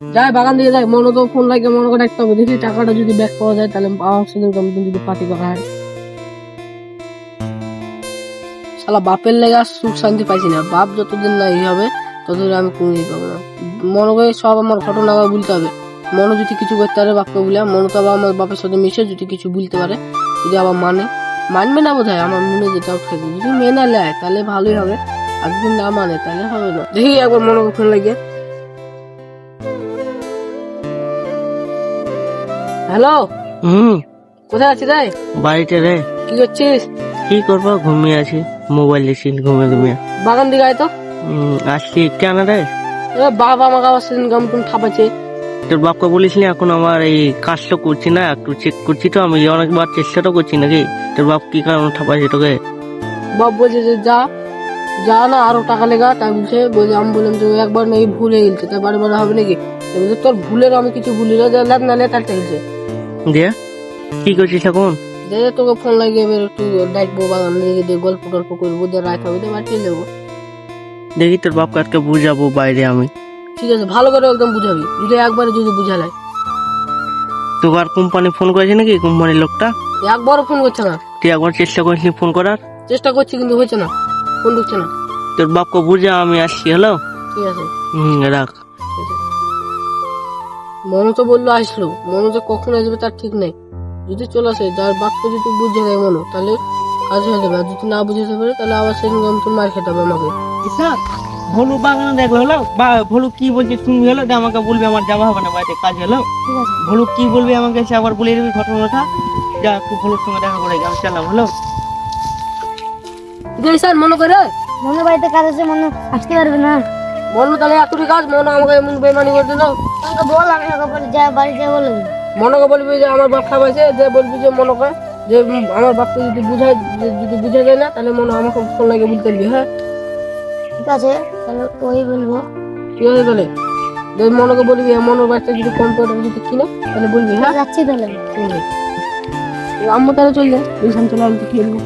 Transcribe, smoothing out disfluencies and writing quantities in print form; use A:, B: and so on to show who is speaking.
A: যাই বাগান দিকে যাই, মনে তো ফোন লাগে, মনে করে একটা হবে, দেখি টাকাটা যদি ব্যাক পাওয়া যায় তাহলে আমার সেদিন যদি পার্টি করা হয়। শালা বাপের লেগে সুখ শান্তি পাইছি না, বাপ যতদিন না এই হবে ততদিন আমি কোনোদিন পাবো না। মনে করে সব আমার ঘটনা আবার বলতে হবে, মনে যদি কিছু করতে পারে বাপকে বলে, মনে তো আবার আমার বাপের সাথে মিশে যদি কিছু বলতে পারে, যদি আবার মানবে না বোধ হয়, আমার মনে যেটা উঠে যদি মেনে নেয় তাহলে ভালোই হবে, আর যদি না মানে তাহলে হবে না। দেখি একবার মনে ফোন লাগে। হ্যালো, কোথায় আছিস রে?
B: বাড়িতে রে।
A: কি করছিস?
B: কি করবো, ঘুমিয়ে আছি, মোবাইল দেখছি ঘুমিয়ে।
A: বাগান দিকে আয় তো।
B: আসছি কেন রে?
A: বাবা আমাকে আবার সেদিন কেমন ঠাপাচ্ছে।
B: তোর বাপকে বলিস না এখন আমার এই কাজটা করছি না, একটু চেক করছি তো, আমি অনেকবার চেষ্টাটা করছি নাকি। তোর বাপ কি কারণ ঠাপাচ্ছে তোকে?
A: বাপ বলছে যে যা যা না আরো টাকা লেগা, তাই বলছে। আমি বললাম যে একবার না এই ভুল হয়ে গেছে, তাই বারে বারে হবে নাকি? বলছে তোর ভুলের আমি কিছু ভুলি না, যে লাগ না লেটার টেলছে।
B: দিয়ে কি করছিস এখন?
A: যে তোকে ফোন লাগিয়ে এবার একটু ডাকবো, বাগান দিকে দিয়ে গল্প টল্প করবো, দিয়ে রাত হবে, দিয়ে বাড়ি যাবো।
B: দেখি তোর বাপকে আজকে বুঝাবো বাইরে আমি।
A: ঠিক আছে, ভালো করে একদম বুঝাবি, যদি একবারে যদি বুঝালাই।
B: তোকে আর কোম্পানি ফোন করেছে নাকি? কোম্পানির লোকটা
A: একবারও ফোন করছে না।
B: তুই একবার চেষ্টা করিসনি ফোন করার?
A: চেষ্টা করছি কিন্তু হচ্ছে না, ফোন ঢুকছে না।
B: তোর বাপকে বুঝা, আমি আসছি। হ্যালো,
A: ঠিক আছে
B: রাখ।
A: মনে তো বললো আসলো, মনে তো কখন আসবে তার ঠিক নেই। যদি চলে আসে, যার বাপকে যদি বুঝে দেয় মনে, তাহলে কাজ হয়ে যাবে। আর যদি না বুঝতে পারে তাহলে আবার সেদিন তো মার খেতে হবে আমাকে।
B: ভলু বাগানে দেখলো, হলো ভলু কি বলছে শুনবি, হলো আমাকে বলবি, আমার যাওয়া হবে না বাড়িতে কাজ। হলো ভলু কি বলবি আমাকে এসে আবার বলে দিবি ঘটনাটা। যা একটু ভলুর সঙ্গে দেখা করে আমি চললাম। হলো
A: স্যার মনে করে
C: মনে বাড়িতে কাজ আছে, মনে আসতে পারবে না।
A: মনে তাহলে এতটি কাজ, মনে আমাকে এমন বেমানি করে দিল।
C: আমাকে বল, আমি ওকে বলে যা বাড়ি যা বলে দিবি।
A: মনকে বলবি যে আমার বাপ খাওয়াইছে, যে বলবি যে মনকে যে আমার বাপকে যদি বুঝা যায় না, তাহলে মনে আমাকে ফোন লাগে বলতে পারবি। হ্যাঁ
C: ঠিক আছে, তাহলে ওই বলবো।
A: ঠিক আছে, তাহলে যে মনকে বলবি মনের বাচ্চা যদি কম্পিউটার যদি কিনে তাহলে বলবি। হ্যাঁ
C: যাচ্ছি তাহলে।
A: আম্মু তাহলে চল যায়, চলে আমি তো খেয়ে নেবো।